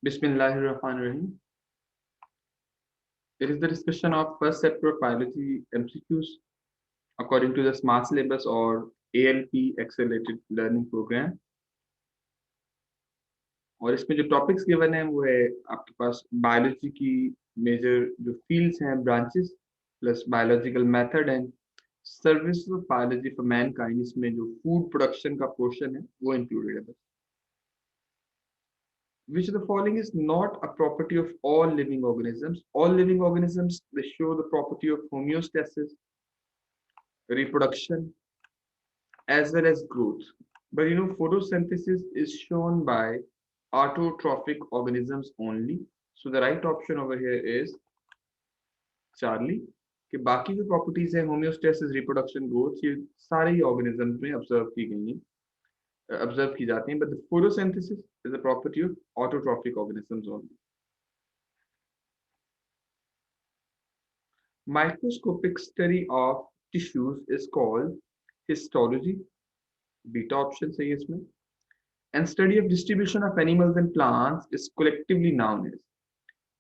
Bismillahirrahmanirrahim. It is the discussion of first chapter of biology MCQs according to the Smart Syllabus or ALP Accelerated Learning Program. और इसमें जो topics given है वो है आपके पास biology की मेजर जो फील्ड्स हैं branches plus biological method and service of biology for Mankind इसमें जो फूड प्रोडक्शन का पोर्शन है वो इंक्लूडेड है बस. Which of the following is not a property of all living organisms? All living organisms, they show the property of homeostasis, reproduction, as well as growth. But photosynthesis is shown by autotrophic organisms only. So the right option over here is Charlie. कि बाकी जो properties है homeostasis reproduction growth ये सारे ही organisms में observe की गई हैं observed की जाती हैं, but the photosynthesis is a property of autotrophic organisms only. Microscopic study of tissues is called histology, beta option सही है इसमें, and study of distribution of animals and plants is collectively known as.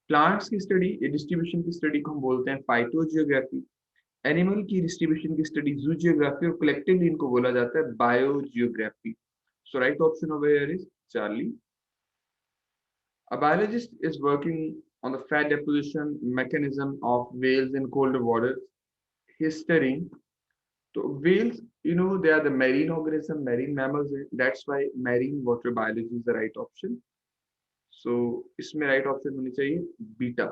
Plants की study या distribution की study को हम बोलते हैं phytogeography, animal की distribution की study zoogeography और collectively इनको बोला जाता है biogeography. So right option over here is Charlie. A biologist is working on the fat deposition mechanism of whales in colder waters. He's studying. So whales, they are the marine organism, marine mammals. That's why marine water biology is the right option. So इसमें right option होनी चाहिए beta,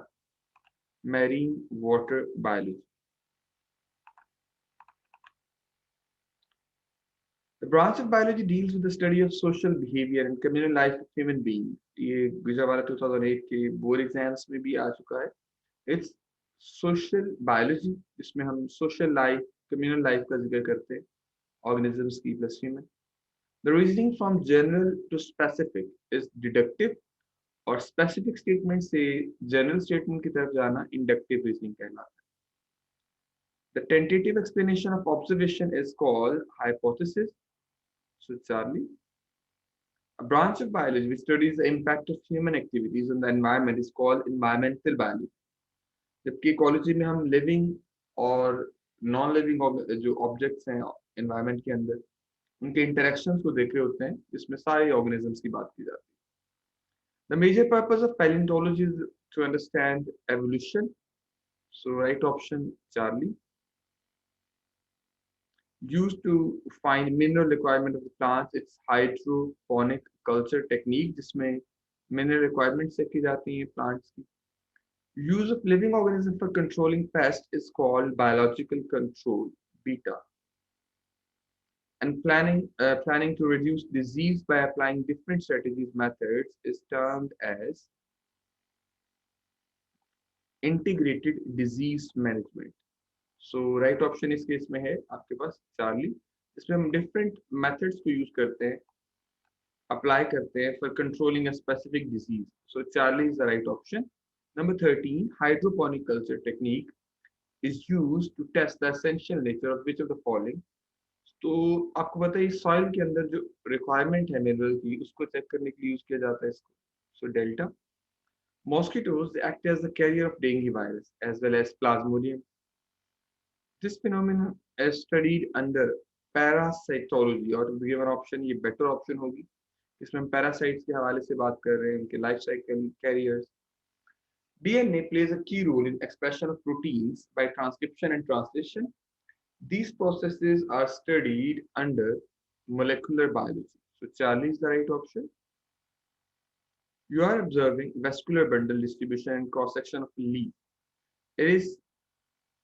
marine water biology. The branch of biology deals with the study of social behavior and communal life of human beings. ये गुजरावाला 2008 के board exams में भी आ चुका है. It's social biology. इसमें हम social life, communal life का जिक्र करते हैं. Organisms की plus human. The reasoning from general to specific is deductive और specific statement से general statement की तरफ जाना inductive reasoning कहलाता है. The tentative explanation of observation is called hypothesis. So Charlie, a branch of biology which studies the impact of human activities on the environment is called environmental biology. जबकि ecology में हम living और non living जो objects हैं environment के अंदर उनके interactions को देख रहे होते हैं जिसमें सारे ऑर्गेनिजम्स की बात की जाती है. The major purpose of palaeontology is to understand evolution. So right option Charlie. Used to find mineral requirement of the plants, it's hydroponic culture technique जिसमें mineral requirements check की जाती हैं plants की. Use of living organism for controlling pests is called biological control, beta. And planning to reduce disease by applying different strategies methods is termed as integrated disease management. So right option इस case में है आपके पास Charlie. इसमें हम different methods को use करते हैं, apply करते हैं for controlling a specific disease. So Charlie is the right option. Number 13, hydroponic culture technique is used to test the essential nature of which of the following. तो आपको पता है soil के अंदर जो रिक्वायरमेंट है मिनरल की उसको चेक करने के लिए यूज किया जाता है इसको. So delta. Mosquitoes they act as the carrier of dengue virus as well as plasmodium. This phenomenon is studied under parasitology और given option ये better option होगी. इसमें हम parasites के हवाले से बात कर रहे हैं उनके life cycle carriers. DNA plays a key role in expression of proteins by transcription and translation. These processes are studied under molecular biology. So Charlie is the right option. You are observing vascular bundle distribution and cross section of leaf. It is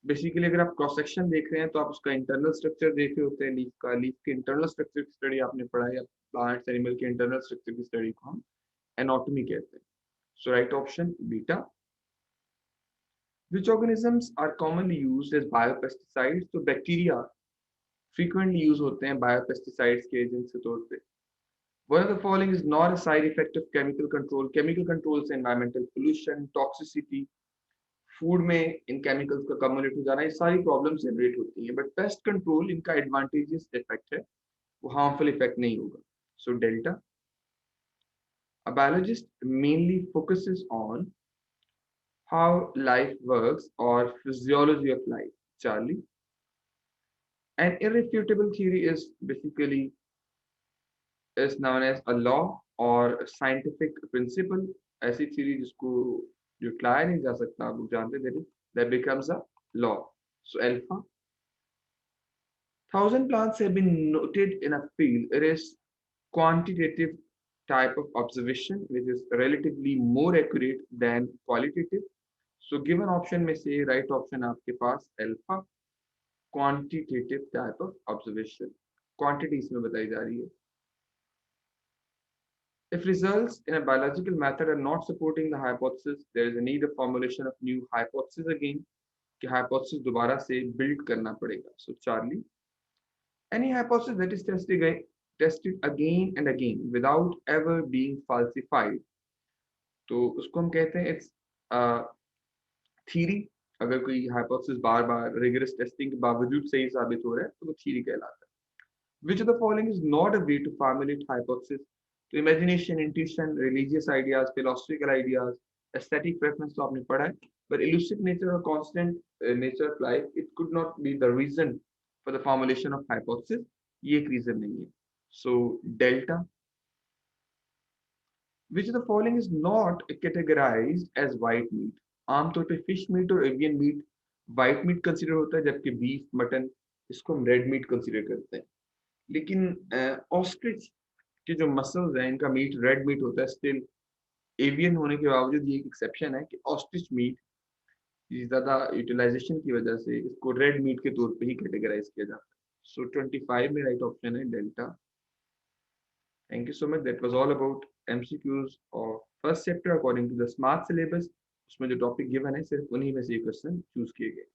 basically अगर आप cross section देख रहे हैं तो आप उसका internal structure देख रहे होते हैं लीफ का. लीफ के इंटरनल स्ट्रक्चर की स्टडी आपने पढ़ा है. प्लांट्स एनिमल के इंटरनल स्ट्रक्चर की स्टडी को हम एनाटॉमी कहते हैं. So right option beta. Which organisms are commonly used as biopesticides. तो बैक्टीरिया फ्रीक्वेंटली यूज होते हैं बायोपेस्टिसाइड्स के एजेंट के तौर पे. One of the following is not a side effect of chemical control. Chemical control से एनवायरमेंटल पोल्यूशन, टॉक्सिसिटी, फूड में इन केमिकल्स का कम्युलेट हो जाना, ये सारी प्रॉब्लम्स जनरेट होती हैं. बट पेस्ट कंट्रोल इनका एडवांटेजेस इफेक्ट है, वो हार्मफुल इफेक्ट नहीं होगा. So delta. A biologist mainly focuses on how life works or physiology of life. Charlie, an irrefutable theory is basically is known as a law or a scientific principle. ऐसी theory जिसको जुटलाया नहीं जा सकता, आप लोग जानते थे, that becomes a law. So alpha, thousand plants have been noted in a field. It is quantitative type of observation which is relatively more accurate than qualitative. So given option में से right option आपके पास alpha, quantitative type of observation. Quantity इसमें बताई जा रही है. If results in a biological method are not supporting the hypothesis, there is a need of formulation of new hypothesis again. कि hypothesis दोबारा से build करना पड़ेगा. So Charlie, any hypothesis that is tested again and again without ever being falsified, तो उसको हम कहते हैं it's theory. अगर कोई hypothesis बार बार rigorous testing के बावजूद सही साबित हो रहा है तो वो theory कहलाता है. Which of the following is not a way to formulate hypothesis? तो imagination, intuition, religious ideas, philosophical ideas, aesthetic preference तो आपने पढ़ा है, but elusive nature or constant nature of life, it could not be the reason for the formulation of hypothesis. ये एक reason नहीं है. So delta. Which of the following is not categorized as white meat? आमतौर पे fish meat और avian meat white meat consider होता है, जबकि beef, mutton इसको हम red meat consider करते हैं. लेकिन ऑस्ट्रिच के जो मसल्स हैं इनका मीट रेड मीट होता है. स्टिल एवियन होने के बावजूद ये एक एक्सेप्शन है कि ऑस्ट्रिच मीट ज्यादा यूटिलाइजेशन की वजह से इसको रेड मीट के तौर पे ही कैटेगराइज किया जाता है. सो 25 में राइट ऑप्शन है delta. Thank you so much. That was all about MCQs of first chapter according to the smart syllabus. उसमें जो टॉपिक गिवन है सिर्फ उन्हीं में से क्वेश्चन चूज किए गए.